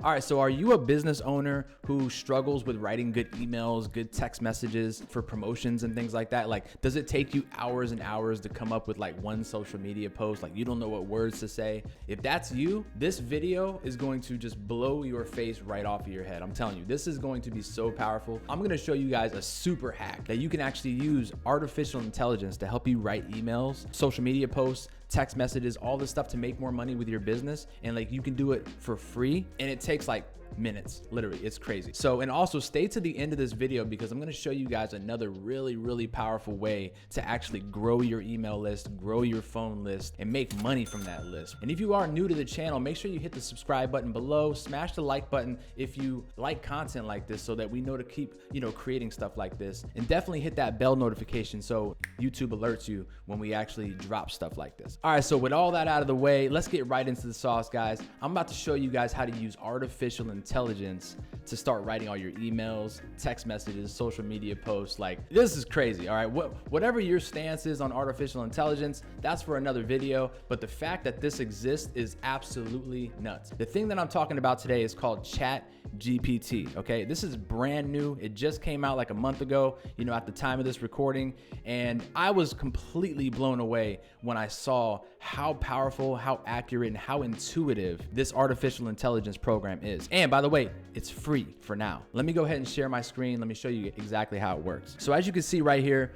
All right, so are you a business owner who struggles with writing good emails, good text messages for promotions and things like that? Like, does it take you hours and hours to come up with like one social media post? Like, you don't know what words to say. If that's you, this video is going to just blow your face right off of your head. I'm telling you, this is going to be so powerful. I'm gonna show you guys a super hack that you can actually use artificial intelligence to help you write emails, social media posts, text messages, all this stuff to make more money with your business. And like, you can do it for free and it takes like minutes, literally. It's crazy. So, and also stay to the end of this video because I'm going to show you guys another really powerful way to actually grow your email list, grow your phone list, and make money from that list. And if you are new to the channel, make sure you hit the subscribe button below, smash the like button if you like content like this so that we know to keep, creating stuff like this, and definitely hit that bell notification so YouTube alerts you when we actually drop stuff like this. All right, so with all that out of the way, let's get right into the sauce, guys. I'm about to show you guys how to use artificial intelligence to start writing all your emails, text messages, social media posts. Like, this is crazy. All right, whatever your stance is on artificial intelligence, that's for another video, but the fact that this exists is absolutely nuts. The thing that I'm talking about today is called ChatGPT. Okay, this is brand new. It just came out like a month ago, at the time of this recording, and I was completely blown away when I saw how powerful, how accurate, and how intuitive this artificial intelligence program is. And by the way, it's free for now. Let me go ahead and share my screen. Let me show you exactly how it works. So as you can see right here,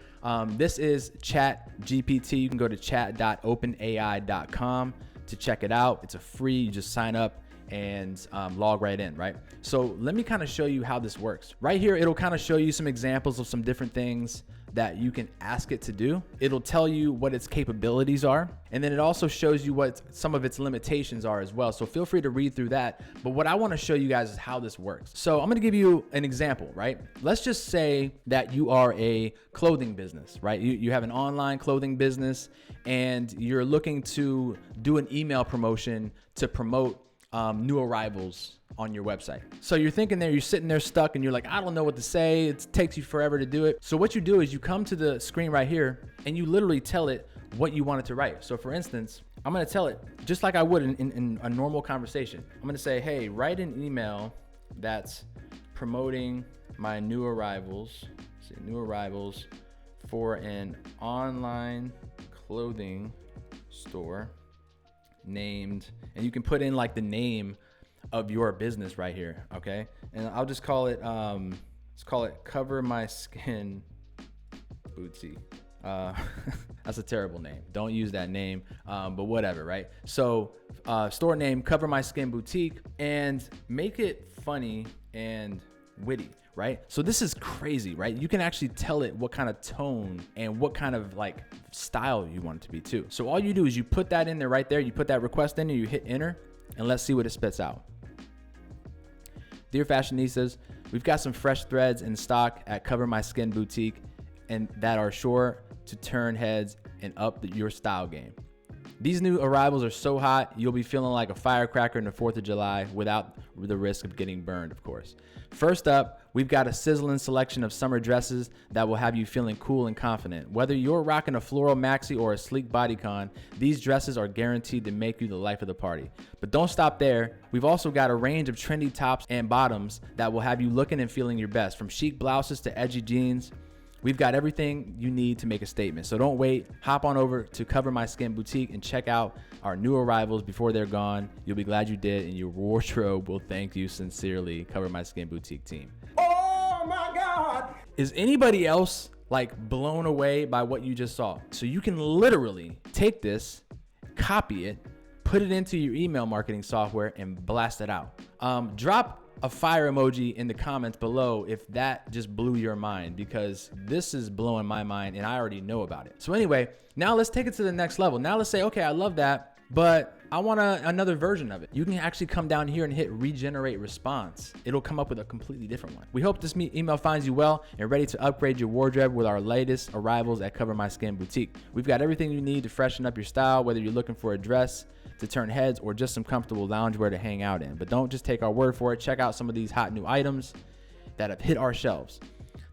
this is ChatGPT. You can go to chat.openai.com to check it out. It's a free, you just sign up and log right in, right? So let me kind of show you how this works. Right here, it'll kind of show you some examples of some different things that you can ask it to do. It'll tell you what its capabilities are. And then it also shows you what some of its limitations are as well. So feel free to read through that. But what I want to show you guys is how this works. So I'm going to give you an example, right? Let's just say that you are a clothing business, right? You have an online clothing business and you're looking to do an email promotion to promote new arrivals on your website. So you're thinking there, you're sitting there stuck and you're like, I don't know what to say. It takes you forever to do it. So what you do is you come to the screen right here and you literally tell it what you want it to write. So for instance, I'm going to tell it just like I would in a normal conversation. I'm going to say, hey, write an email that's promoting my new arrivals for an online clothing store named, and you can put in like the name of your business right here, okay? And I'll just call it, let's call it Cover My Skin Boutique. That's a terrible name. Don't use that name, but whatever, right? So store name, Cover My Skin Boutique, and make it funny and witty, right? So this is crazy, right? You can actually tell it what kind of tone and what kind of like style you want it to be too. So all you do is you put that in there right there. You put that request in and you hit enter, and let's see what it spits out. Dear fashionistas, we've got some fresh threads in stock at Cover My Skin Boutique and that are sure to turn heads and up your style game. These new arrivals are so hot, you'll be feeling like a firecracker on the 4th of July without the risk of getting burned, of course. First up, we've got a sizzling selection of summer dresses that will have you feeling cool and confident. Whether you're rocking a floral maxi or a sleek bodycon, these dresses are guaranteed to make you the life of the party. But don't stop there. We've also got a range of trendy tops and bottoms that will have you looking and feeling your best. From chic blouses to edgy jeans, we've got everything you need to make a statement. So don't wait. Hop on over to Cover My Skin Boutique and check out our new arrivals before they're gone. You'll be glad you did, and your wardrobe will thank you sincerely. Cover My Skin Boutique team. Oh my God! Is anybody else like blown away by what you just saw? So you can literally take this, copy it, put it into your email marketing software, and blast it out. Drop a fire emoji in the comments below if that just blew your mind, because this is blowing my mind and I already know about it. So anyway, now let's take it to the next level. Now let's say, okay, I love that, but I want another version of it. You can actually come down here and hit regenerate response. It'll come up with a completely different one. We hope this email finds you well and ready to upgrade your wardrobe with our latest arrivals at Cover My Skin Boutique. We've got everything you need to freshen up your style, whether you're looking for a dress to turn heads or just some comfortable loungewear to hang out in. But don't just take our word for it. Check out some of these hot new items that have hit our shelves.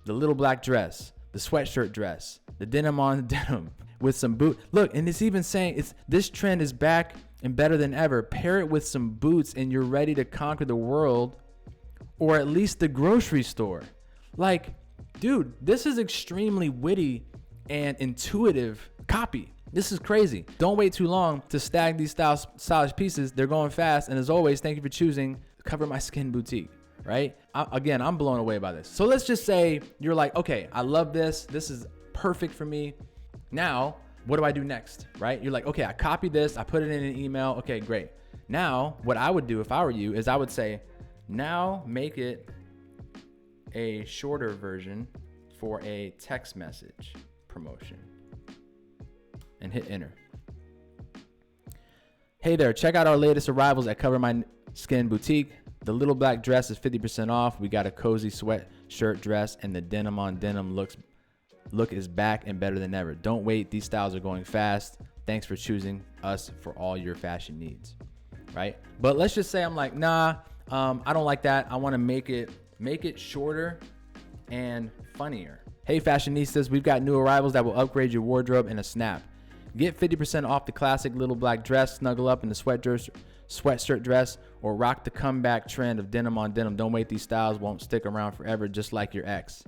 The little black dress, the sweatshirt dress, the denim on denim with some boot. Look, and it's even saying this trend is back and better than ever. Pair it with some boots and you're ready to conquer the world, or at least the grocery store. Like, dude, this is extremely witty and intuitive copy. This is crazy. Don't wait too long to stag these stylish pieces. They're going fast. And as always, thank you for choosing Cover My Skin Boutique, right? I'm blown away by this. So let's just say you're like, okay, I love this. This is perfect for me. Now, what do I do next, right? You're like, okay, I copied this. I put it in an email. Okay, great. Now, what I would do if I were you is I would say, now make it a shorter version for a text message promotion. And hit enter. Hey there, check out our latest arrivals at Cover My Skin Boutique. The little black dress is 50% off. We got a cozy sweatshirt dress, and the denim on denim look is back and better than ever. Don't wait, these styles are going fast. Thanks for choosing us for all your fashion needs, right? But let's just say I'm like, nah, I don't like that. I want to make it shorter and funnier. Hey fashionistas, we've got new arrivals that will upgrade your wardrobe in a snap. Get 50% off the classic little black dress, snuggle up in the sweatshirt dress, or rock the comeback trend of denim on denim. Don't wait, these styles won't stick around forever, just like your ex.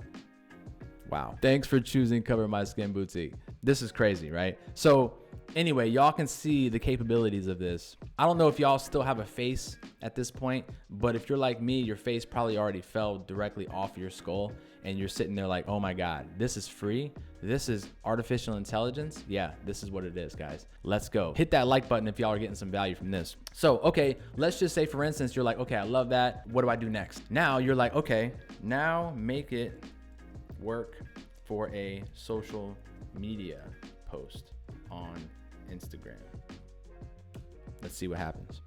Wow. Thanks for choosing Cover My Skin Boutique. This is crazy, right? So anyway, y'all can see the capabilities of this. I don't know if y'all still have a face at this point, but if you're like me, your face probably already fell directly off your skull and you're sitting there like, oh my God, this is free. This is artificial intelligence. Yeah, this is what it is, guys. Let's go. Hit that like button if y'all are getting some value from this. So, okay, let's just say, for instance, you're like, okay, I love that. What do I do next? Now you're like, okay, now make it work for a social media post on Instagram. Let's see what happens.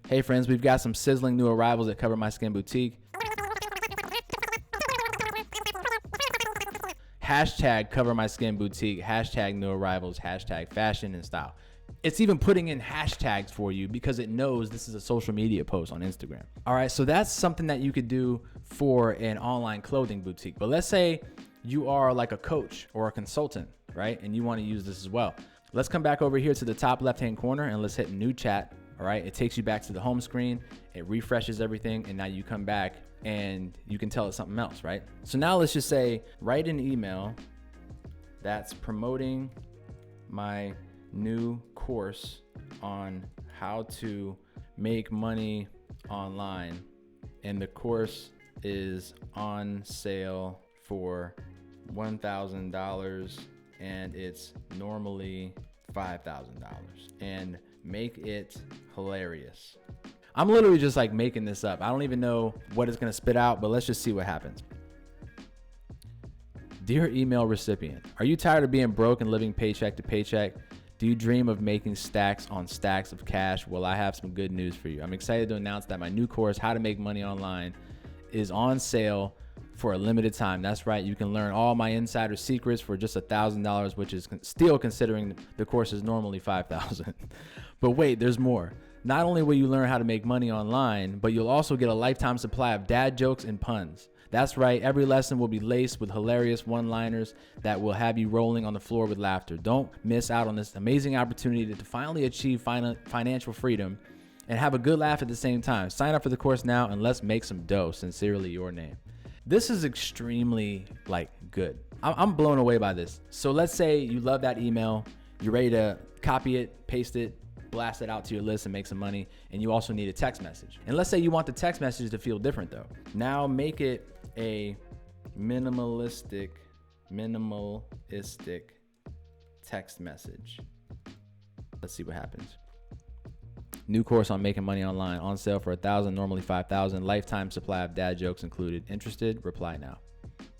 Hey friends, we've got some sizzling new arrivals at Cover My Skin Boutique. Hashtag Cover My Skin Boutique, hashtag new arrivals, hashtag fashion and style. It's even putting in hashtags for you because it knows this is a social media post on Instagram. All right, so that's something that you could do for an online clothing boutique. But let's say you are like a coach or a consultant, right? And you want to use this as well. Let's come back over here to the top left-hand corner and let's hit new chat. All right, it takes you back to the home screen. It refreshes everything. And now you come back and you can tell it something else, right? So now let's just say, write an email that's promoting my new course on how to make money online. And the course is on sale for $1,000 and it's normally $5,000, and make it hilarious. I'm literally just like making this up. I don't even know what it's gonna spit out, but let's just see what happens. Dear email recipient, are you tired of being broke and living paycheck to paycheck? Do you dream of making stacks on stacks of cash? Well, I have some good news for you. I'm excited to announce that my new course, How to Make Money Online, is on sale for a limited time. That's right. You can learn all my insider secrets for just $1,000, which is still considering the course is normally $5,000. But wait, there's more. Not only will you learn how to make money online, but you'll also get a lifetime supply of dad jokes and puns. That's right. Every lesson will be laced with hilarious one-liners that will have you rolling on the floor with laughter. Don't miss out on this amazing opportunity to finally achieve financial freedom and have a good laugh at the same time. Sign up for the course now and let's make some dough. Sincerely, your name. This is extremely good. I'm blown away by this. So let's say you love that email. You're ready to copy it, paste it, blast it out to your list and make some money. And you also need a text message. And let's say you want the text message to feel different though. Now make it a minimalistic text message. Let's see what happens. New course on making money online, on sale for $1,000, normally $5,000. Lifetime supply of dad jokes included. Interested? Reply now.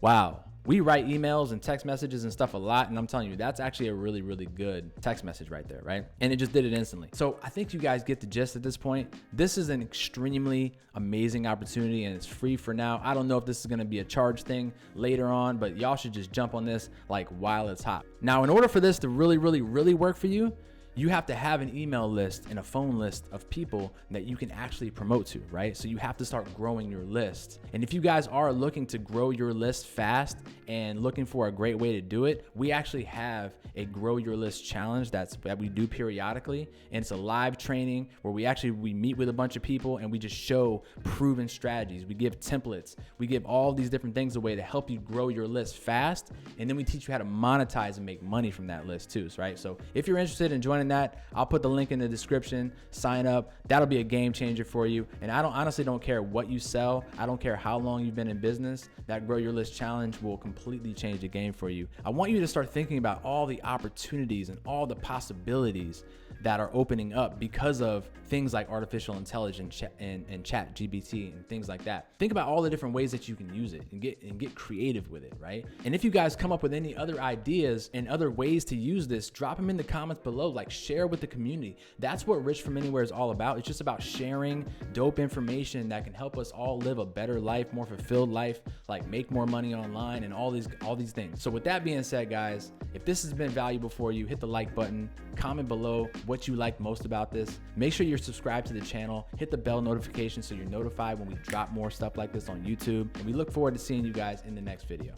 Wow. We write emails and text messages and stuff a lot, and I'm telling you, that's actually a really, really good text message right there, right? And it just did it instantly. So I think you guys get the gist at this point. This is an extremely amazing opportunity, and it's free for now. I don't know if this is gonna be a charge thing later on, but y'all should just jump on this while it's hot. Now, in order for this to really, really, really work for you, you have to have an email list and a phone list of people that you can actually promote to, right? So you have to start growing your list. And if you guys are looking to grow your list fast and looking for a great way to do it, we actually have a grow your list challenge that we do periodically. And it's a live training where we meet with a bunch of people and we just show proven strategies. We give templates. We give all these different things away to help you grow your list fast. And then we teach you how to monetize and make money from that list too, right? So if you're interested in joining that, I'll put the link in the description. Sign up. That'll be a game changer for you. And I honestly don't care what you sell. I don't care how long you've been in business. That Grow Your List Challenge will completely change the game for you. I want you to start thinking about all the opportunities and all the possibilities that are opening up because of things like artificial intelligence and ChatGPT and things like that. Think about all the different ways that you can use it and get creative with it, right? And if you guys come up with any other ideas and other ways to use this, drop them in the comments below. Like, share with the community. That's what Rich from Anywhere is all about. It's just about sharing dope information that can help us all live a better life, more fulfilled life, like make more money online and all these things. So with that being said, guys, if this has been valuable for you, hit the like button, comment below what you like most about this. Make sure you're subscribed to the channel, hit the bell notification so you're notified when we drop more stuff like this on YouTube. And we look forward to seeing you guys in the next video.